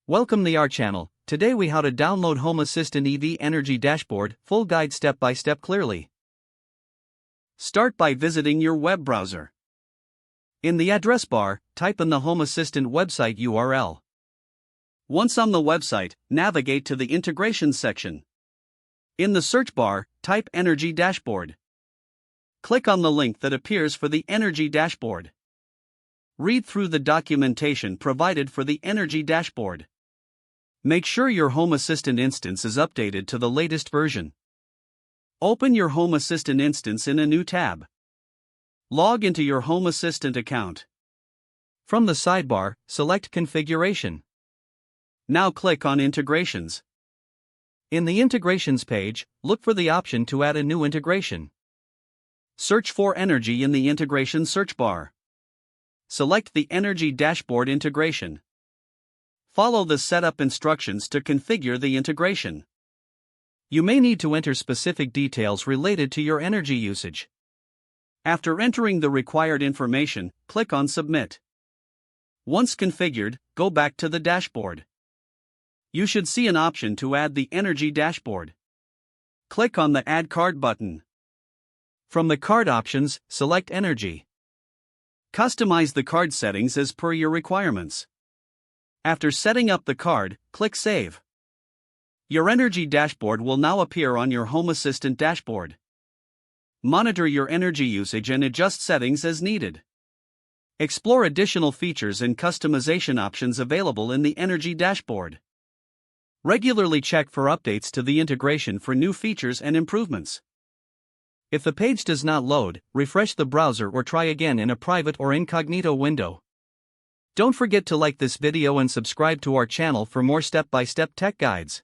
Welcome to our channel. Today we how to download Home Assistant EV Energy Dashboard, full guide step by step clearly. Start by visiting your web browser. In the address bar, type in the Home Assistant website URL. Once on the website, navigate to the Integrations section. In the search bar, type Energy Dashboard. Click on the link that appears for the Energy Dashboard. Read through the documentation provided for the Energy Dashboard. Make sure your Home Assistant instance is updated to the latest version. Open your Home Assistant instance in a new tab. Log into your Home Assistant account. From the sidebar, select Configuration. Now click on Integrations. In the Integrations page, look for the option to add a new integration. Search for Energy in the Integration search bar. Select the Energy Dashboard integration. Follow the setup instructions to configure the integration. You may need to enter specific details related to your energy usage. After entering the required information, click on Submit. Once configured, go back to the dashboard. You should see an option to add the Energy Dashboard. Click on the Add Card button. From the card options, select Energy. Customize the card settings as per your requirements. After setting up the card, click Save. Your Energy Dashboard will now appear on your Home Assistant dashboard. Monitor your energy usage and adjust settings as needed. Explore additional features and customization options available in the Energy Dashboard. Regularly check for updates to the integration for new features and improvements. If the page does not load, refresh the browser or try again in a private or incognito window. Don't forget to like this video and subscribe to our channel for more step-by-step tech guides.